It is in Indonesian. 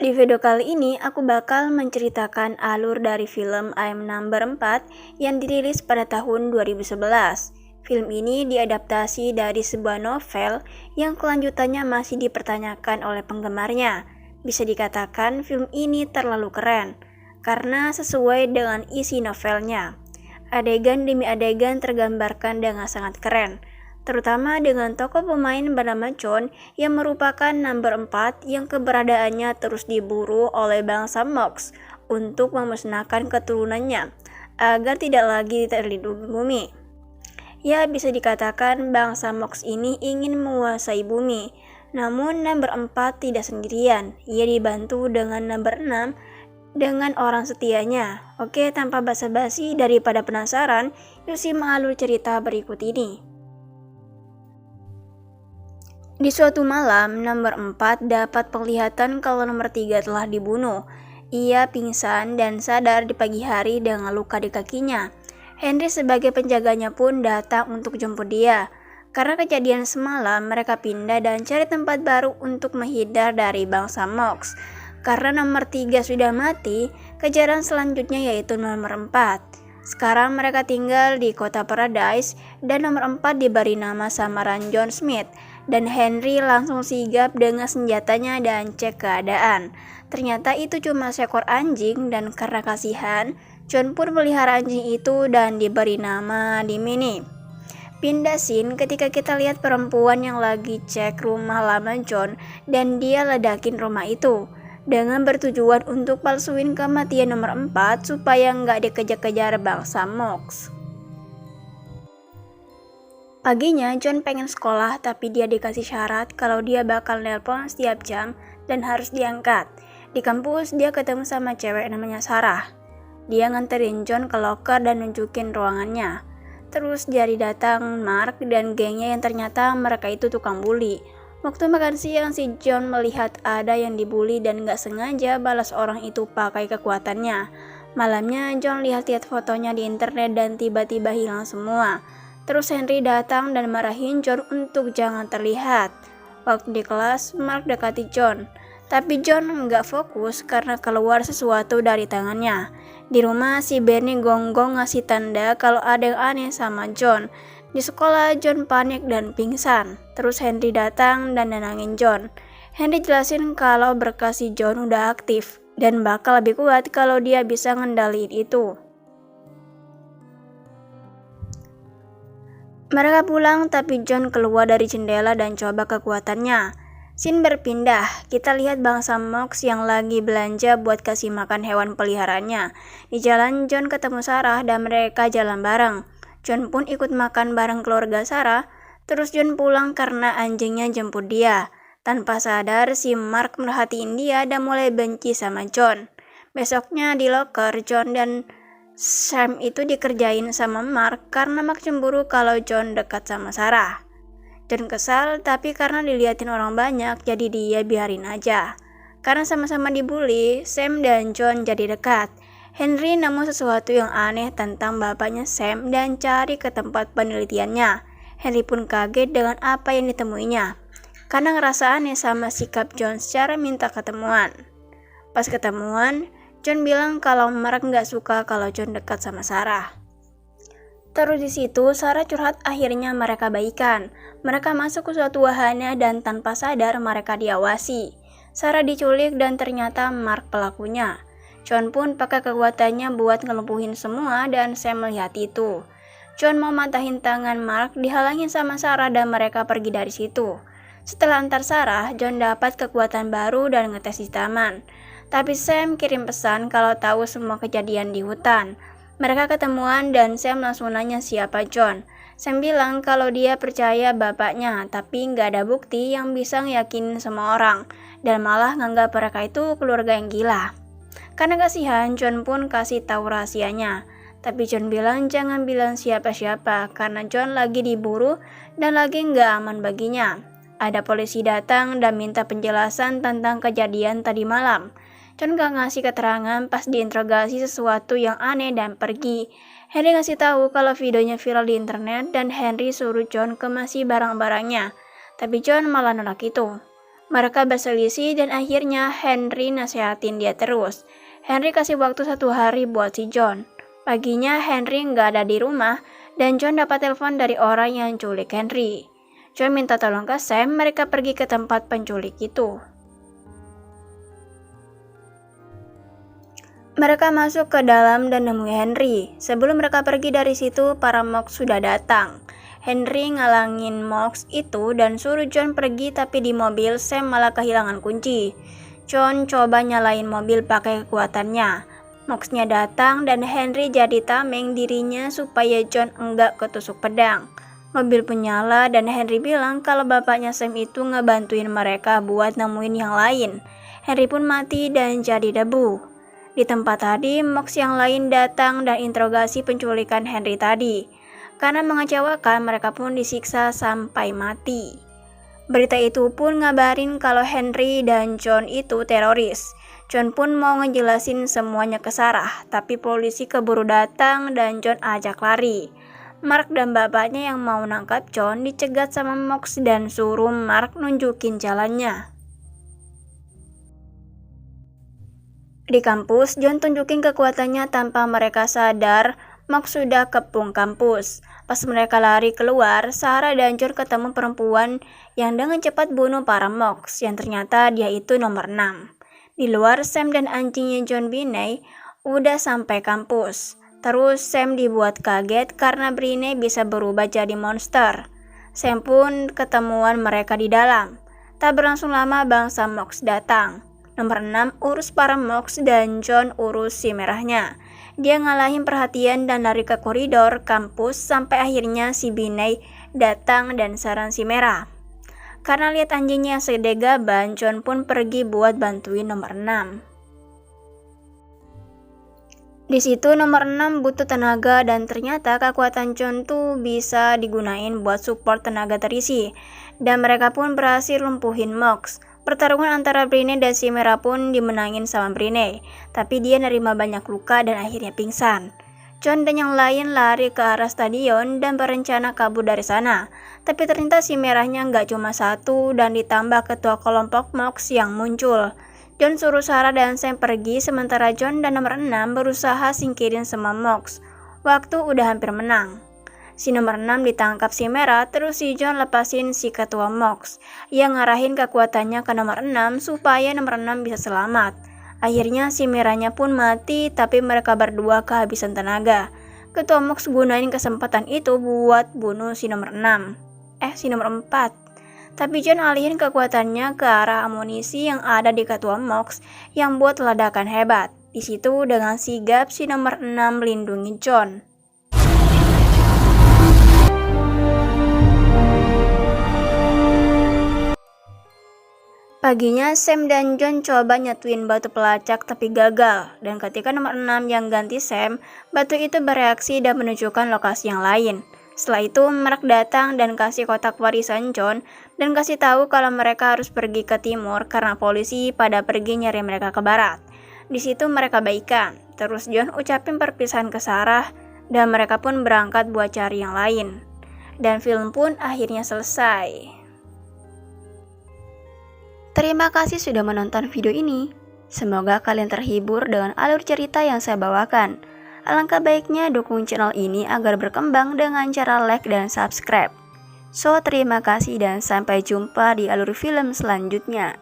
Di video kali ini aku bakal menceritakan alur dari film I'm Number 4 yang dirilis pada tahun 2011. Film ini diadaptasi dari sebuah novel yang kelanjutannya masih dipertanyakan oleh penggemarnya. Bisa dikatakan film ini terlalu keren karena sesuai dengan isi novelnya. Adegan demi adegan tergambarkan dengan sangat keren, terutama dengan tokoh pemain bernama John yang merupakan number 4 yang keberadaannya terus diburu oleh bangsa Mox untuk memusnahkan keturunannya agar tidak lagi terlindungi bumi. Ya, bisa dikatakan bangsa Mox ini ingin menguasai bumi, namun number 4 tidak sendirian. Ia dibantu dengan number 6 dengan orang setianya. Oke, tanpa basa-basi, daripada penasaran, yuk simak alur cerita berikut ini. Di suatu malam, nomor 4 dapat penglihatan kalau nomor 3 telah dibunuh. Ia pingsan dan sadar di pagi hari dengan luka di kakinya. Henry sebagai penjaganya pun datang untuk jemput dia. Karena kejadian semalam, mereka pindah dan cari tempat baru untuk menghindar dari bangsa Mox. Karena nomor 3 sudah mati, kejaran selanjutnya yaitu nomor 4. Sekarang mereka tinggal di kota Paradise dan nomor 4 diberi nama samaran John Smith. Dan Henry langsung sigap dengan senjatanya dan cek keadaan. Ternyata itu cuma seekor anjing dan karena kasihan, John pun melihara anjing itu dan diberi nama Dimini. Pindah scene ketika kita lihat perempuan yang lagi cek rumah lama John dan dia ledakin rumah itu dengan bertujuan untuk palsuin kematian nomor 4 supaya nggak dikejar-kejar bangsa Mox. Paginya, John pengen sekolah tapi dia dikasih syarat kalau dia bakal nelpon setiap jam dan harus diangkat. Di kampus, dia ketemu sama cewek namanya Sarah. Dia nganterin John ke loker dan nunjukin ruangannya. Terus jadi datang Mark dan gengnya yang ternyata mereka itu tukang bully. Waktu makan siang, si John melihat ada yang dibully dan gak sengaja balas orang itu pakai kekuatannya. Malamnya, John lihat-lihat fotonya di internet dan tiba-tiba hilang semua. Terus Henry datang dan marahin John untuk jangan terlihat. Waktu di kelas, Mark dekati John. Tapi John nggak fokus karena keluar sesuatu dari tangannya. Di rumah, si Bernie gonggong ngasih tanda kalau ada yang aneh sama John. Di sekolah, John panik dan pingsan. Terus Henry datang dan nenangin John. Henry jelasin kalau berkas si John udah aktif dan bakal lebih kuat kalau dia bisa ngendaliin itu. Mereka pulang tapi John keluar dari jendela dan coba kekuatannya. Scene berpindah, kita lihat bangsa Mox yang lagi belanja buat kasih makan hewan peliharaannya. Di jalan John ketemu Sarah dan mereka jalan bareng. John pun ikut makan bareng keluarga Sarah. Terus John pulang karena anjingnya jemput dia. Tanpa sadar si Mark merhatiin dia dan mulai benci sama John. Besoknya di loker, John dan Sam itu dikerjain sama Mark karena Mark cemburu kalau John dekat sama Sarah. John kesal tapi karena diliatin orang banyak jadi dia biarin aja. Karena sama-sama dibully, Sam dan John jadi dekat. Henry nemu sesuatu yang aneh tentang bapaknya Sam dan cari ke tempat penelitiannya. Henry pun kaget dengan apa yang ditemuinya karena ngerasa aneh sama sikap John secara minta ketemuan. Pas ketemuan, John bilang kalau Mark nggak suka kalau John dekat sama Sarah. Terus di situ Sarah curhat, akhirnya mereka baikan. Mereka masuk ke suatu wahana dan tanpa sadar mereka diawasi. Sarah diculik dan ternyata Mark pelakunya. John pun pakai kekuatannya buat ngelumpuhin semua dan Sam melihat itu. John mau matahin tangan Mark dihalangin sama Sarah dan mereka pergi dari situ. Setelah antar Sarah, John dapat kekuatan baru dan ngetes di taman. Tapi Sam kirim pesan kalau tahu semua kejadian di hutan. Mereka ketemuan dan Sam langsung nanya siapa John. Sam bilang kalau dia percaya bapaknya, tapi nggak ada bukti yang bisa ngeyakinin semua orang. Dan malah nganggap mereka itu keluarga yang gila. Karena kasihan, John pun kasih tahu rahasianya. Tapi John bilang jangan bilang siapa-siapa karena John lagi diburu dan lagi nggak aman baginya. Ada polisi datang dan minta penjelasan tentang kejadian tadi malam. John gak ngasih keterangan pas diinterogasi sesuatu yang aneh dan pergi. Henry ngasih tahu kalau videonya viral di internet dan Henry suruh John kemasi barang-barangnya. Tapi John malah nolak itu. Mereka berselisih dan akhirnya Henry nasehatin dia terus. Henry kasih waktu 1 hari buat si John. Paginya Henry nggak ada di rumah dan John dapat telepon dari orang yang culik Henry. John minta tolong ke Sam, mereka pergi ke tempat penculik itu. Mereka masuk ke dalam dan nemui Henry. Sebelum mereka pergi dari situ, para Mox sudah datang. Henry ngalangin Mox itu dan suruh John pergi, tapi di mobil Sam malah kehilangan kunci. John coba nyalain mobil pakai kekuatannya. Moxnya datang dan Henry jadi tameng dirinya supaya John enggak ketusuk pedang. Mobil pun nyala dan Henry bilang kalau bapaknya Sam itu ngebantuin mereka buat nemuin yang lain. Henry pun mati dan jadi debu. Di tempat tadi, Mox yang lain datang dan interogasi penculikan Henry tadi. Karena mengecewakan, mereka pun disiksa sampai mati. Berita itu pun ngabarin kalau Henry dan John itu teroris. John pun mau ngejelasin semuanya ke Sarah, tapi polisi keburu datang dan John ajak lari. Mark dan bapaknya yang mau nangkap John dicegat sama Mox dan suruh Mark nunjukin jalannya. Di kampus, John tunjukin kekuatannya tanpa mereka sadar. Mox sudah kepung kampus. Pas mereka lari keluar, Sarah dan John ketemu perempuan yang dengan cepat bunuh para Mox, yang ternyata dia itu nomor 6. Di luar, Sam dan anjingnya John Binney udah sampai kampus. Terus Sam dibuat kaget karena Binney bisa berubah jadi monster. Sam pun ketemuan mereka di dalam. Tak berlangsung lama bangsa Mox datang. Nomor 6 urus para Mox dan John urus si merahnya. Dia ngalahin perhatian dan lari ke koridor kampus sampai akhirnya si Binney datang dan sarang si merah. Karena lihat anjingnya segede gaban, John pun pergi buat bantuin nomor 6. Di situ nomor 6 butuh tenaga dan ternyata kekuatan John tuh bisa digunain buat support tenaga terisi. Dan mereka pun berhasil lumpuhin Mox. Pertarungan antara Binney dan si merah pun dimenangin sama Binney, tapi dia nerima banyak luka dan akhirnya pingsan. John dan yang lain lari ke arah stadion dan berencana kabur dari sana, tapi ternyata si merahnya nggak cuma satu dan ditambah ketua kelompok Mox yang muncul. John suruh Sarah dan Sam pergi sementara John dan nomor 6 berusaha singkirin semua Mox. Waktu udah hampir menang. Si nomor 6 ditangkap si merah, terus si John lepasin si ketua Mox yang ngarahin kekuatannya ke nomor 6 supaya nomor 6 bisa selamat. Akhirnya si merahnya pun mati, tapi mereka berdua kehabisan tenaga. Ketua Mox gunain kesempatan itu buat bunuh si nomor 6. Si nomor 4. Tapi John alihin kekuatannya ke arah amunisi yang ada di ketua Mox yang buat ledakan hebat. Di situ dengan sigap si nomor 6 melindungi John. Paginya Sam dan John coba nyatuin batu pelacak tapi gagal, dan ketika nomor 6 yang ganti Sam, batu itu bereaksi dan menunjukkan lokasi yang lain. Setelah itu Mark datang dan kasih kotak warisan John dan kasih tahu kalau mereka harus pergi ke timur karena polisi pada pergi nyari mereka ke barat. Di situ mereka baikan, terus John ucapin perpisahan ke Sarah dan mereka pun berangkat buat cari yang lain. Dan film pun akhirnya selesai. Terima kasih sudah menonton video ini. Semoga kalian terhibur dengan alur cerita yang saya bawakan. Alangkah baiknya dukung channel ini agar berkembang dengan cara like dan subscribe. So, terima kasih dan sampai jumpa di alur film selanjutnya.